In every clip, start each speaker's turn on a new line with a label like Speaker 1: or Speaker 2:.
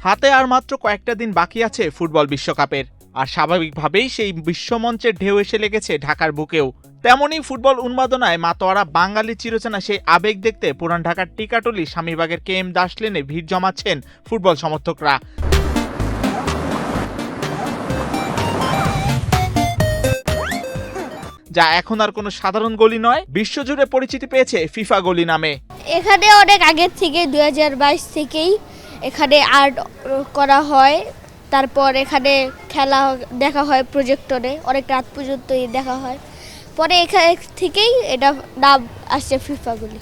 Speaker 1: হাতে আর মাত্র কয়েকটা দিন বাকি আছে ফুটবল বিশ্বকাপের, আর স্বাভাবিকভাবেই সেই বিশ্বমঞ্চের ঢেউ এসে লেগেছে ঢাকার বুকেও। তেমনই ফুটবল উন্মাদনায় মাতোয়ারা বাঙালি চিরচেনা সেই আবেগ দেখতে পুরান ঢাকার টিকাটলি স্বামীবাগের KM দাস লেনে ভিড় জমাচ্ছেন ফুটবল সমর্থকরা। যা এখন আর কোনো সাধারণ গলি নয়, বিশ্বজুড়ে পরিচিতি পেয়েছে ফিফা গলি নামে।
Speaker 2: এখানে অনেক আগের থেকে 2022 থেকেই এখানে আর্ট করা হয়, তারপর এখানে খেলা দেখা হয় প্রজেক্টরে, অনেক রাত পর্যন্ত দেখা হয়, পরে এখান থেকেই এটা নাম আসছে ফিফা গলি।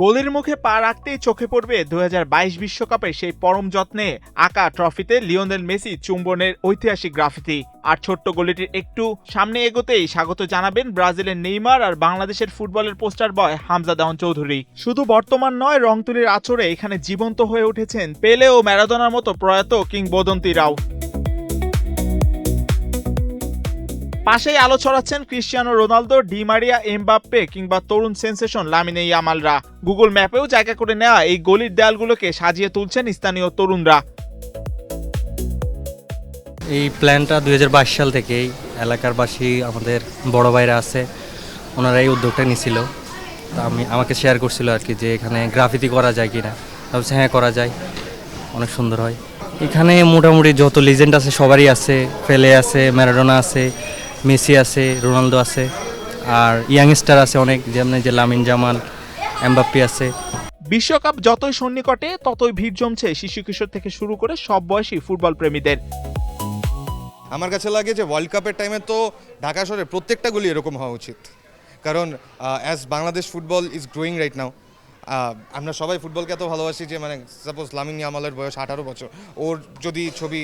Speaker 1: গোলের মুখে পা রাখতেই চোখে পড়বে 2022 বিশ্বকাপের সেই পরম যত্নে আঁকা ট্রফিতে লিওনেল মেসি চুম্বনের ঐতিহাসিক গ্রাফিতি। আর ছোট্ট গলিটির একটু সামনে এগোতেই স্বাগত জানাবেন ব্রাজিলের নেইমার আর বাংলাদেশের ফুটবলের পোস্টার বয় হামজা দেওয়ান চৌধুরী। শুধু বর্তমান নয়, রং তুলির আঁচড়ে এখানে জীবন্ত হয়ে উঠেছেন পেলে ও ম্যারাডোনার মতো প্রয়াত কিংবদন্তিরাও। পাশেই আলো ছড়াচ্ছেন Cristiano Ronaldo, Di Maria, Mbappe কিংবা তরুণ সেন্সেশন লামিনে ইয়ামালরা। গুগল ম্যাপেও জায়গা করে নেওয়া এই গলির দেয়ালগুলোকে সাজিয়ে তুলছেন স্থানীয় তরুণরা।
Speaker 3: এই প্ল্যানটা 2022 সাল থেকেই এলাকারবাসী, আমাদের বড় ভাইরা আছে, ওনারা এই উদ্যোগটা নিয়েছিল। তা আমাকে শেয়ার করছিল আর কি, যে এখানে গ্রাফিতি করা যায় কিনা। ভাবছি হ্যাঁ, করা যায়, অনেক সুন্দর হয়। এখানে মোটামুটি যত লিজেন্ড আছে সবারই আছে, পেলে আছে, ম্যারাডোনা আছে, মেসি আছে, রোনালদো আছে, আর ইয়াংস্টার আছে অনেক, যেমন যে লামিন জামাল, এমবাপ্পে আছে।
Speaker 1: বিশ্বকাপ যতই সন্নিকটে ততই ভিড় জমছে শিশু কিশোর থেকে শুরু করে সব বয়সী ফুটবল প্রেমীদের।
Speaker 4: আমার কাছে লাগে যে ওয়ার্ল্ড কাপের টাইমে তো ঢাকা শহরের প্রত্যেকটা গলি এরকম হওয়া উচিত, কারণ as Bangladesh football is growing right now. আমরা সবাই ফুটবলকে এত ভালোবাসি যে মানে সাপোজ লামিন ইয়ামালের বয়স 18 বছর, ওর যদি ছবি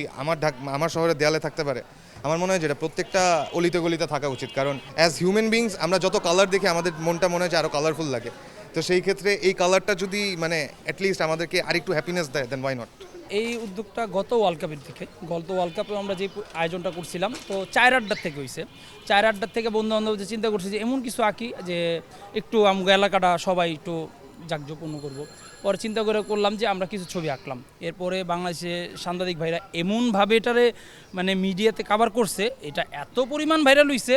Speaker 4: আমার শহরের দেয়ালে থাকতে পারে, আমার মনে হয় যেটা প্রত্যেকটা অলিতে গলিতে থাকা উচিত। কারণ অ্যাজ হিউম্যান বিংস আমরা যত কালার দেখি আমাদের মনটা মনে হয় যে আরও কালারফুল লাগে। তো সেই ক্ষেত্রে এই কালারটা যদি মানে অ্যাটলিস্ট আমাদেরকে আরেকটু হ্যাপিনেস দেয়, দেন ওয়াই নট।
Speaker 5: এই উদ্যোগটা গত ওয়ার্ল্ড কাপের দিকে, গত ওয়ার্ল্ড কাপে আমরা যে আয়োজনটা করছিলাম, তো 4 আড্ডার থেকে হয়েছে। 4 আড্ডার থেকে বন্ধু বান্ধব যে চিন্তা করছি যে এমন কিছু আঁকি যে একটু আমগো এলাকাটা সবাই একটু জাঁকজমপূর্ণ করবো। পরে চিন্তা করে করলাম যে আমরা কিছু ছবি আঁকলাম। এরপরে বাংলাদেশে সাংবাদিক ভাইরা এমনভাবে এটারে মানে মিডিয়াতে কভার করছে, এটা এত পরিমাণ ভাইরাল হয়েছে,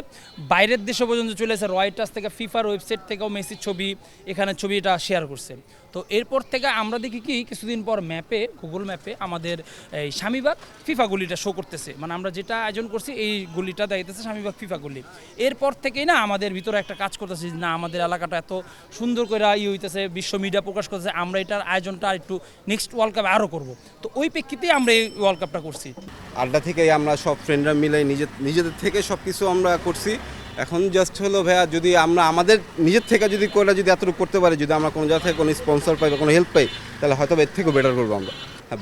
Speaker 5: বাইরের দেশে পর্যন্ত চলে এসেছে। রয়টার্স থেকে, ফিফার ওয়েবসাইট থেকেও মেসির ছবি এখানে ছবি এটা শেয়ার করছে। তো এরপর থেকে আমরা দেখি কি কিছুদিন পর ম্যাপে, গুগল ম্যাপে আমাদের এই স্বামীবাগ ফিফা গলিটা শো করতেছে, মানে আমরা যেটা আয়োজন করছি এই গলিটা দেখাইতেছে স্বামীবাগ ফিফা গলি। এরপর থেকেই না আমাদের ভিতরে একটা কাজ করতেছে, না আমাদের এলাকাটা এত সুন্দর করে হইতেছে, বিশ্ব মিডিয়া প্রকাশ করতেছে, আমরা এটার আয়োজনটা একটু নেক্সট ওয়ার্ল্ড কাপে আরও করব। তো ওই প্রেক্ষিতেই আমরা এই ওয়ার্ল্ড কাপটা করছি।
Speaker 6: আড্ডা থেকে আমরা সব ফ্রেন্ডরা মিলে নিজেদের থেকে সব কিছু আমরা করছি। এখন জাস্ট হলো ভাইয়া, যদি আমরা আমাদের নিজের থেকে যদি করে যদি এতটুকু করতে পারি, যদি আমরা কোনো জায়গা থেকে কোনো স্পন্সর পাই বা কোনো হেল্প পাই, তাহলে হয়তো এর থেকেও বেটার করবো আমরা।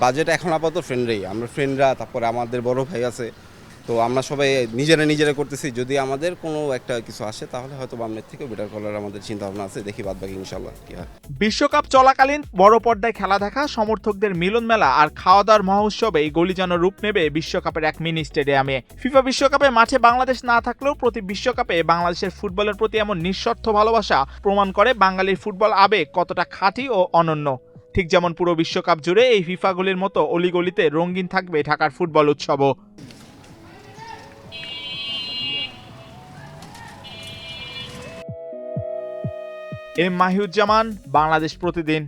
Speaker 6: বাজেট এখন আপাতত ফ্রেন্ডরা, তারপরে আমাদের বড় ভাই আছে, তো আমরা সবাই নিজেরা করতেছি। যদি আমাদের কোনো একটা কিছু আসে তাহলে হয়তো বামনের থেকেও বেটার করার আমাদের চিন্তা ভাবনা আছে, দেখি বাদ বাকি ইনশাল্লাহ কি হয়।
Speaker 1: বিশ্বকাপ চলাকালীন বড় পর্দায় খেলা দেখা, সমর্থকদের মিলন মেলা আর খাওয়া দাওয়ার মহোৎসবে এই গলি যেন রূপ নেবে বিশ্বকাপের এক মিনি স্টেডিয়ামে। ফিফা বিশ্বকাপে মাঠে বাংলাদেশ না থাকলেও প্রতি বিশ্বকাপে বাংলাদেশের ফুটবলের প্রতি এমন নিঃস্বার্থ ভালোবাসা প্রমাণ করে বাঙালির ফুটবল আবেগ কতটা খাঁটি ও অনন্য। ঠিক যেমন পুরো বিশ্বকাপ জুড়ে এই ফিফা গলির মতো অলিগলিতে রঙিন থাকবে ঢাকার ফুটবল উৎসবও। এম মাহিউজ্জামান, বাংলাদেশ প্রতিদিন।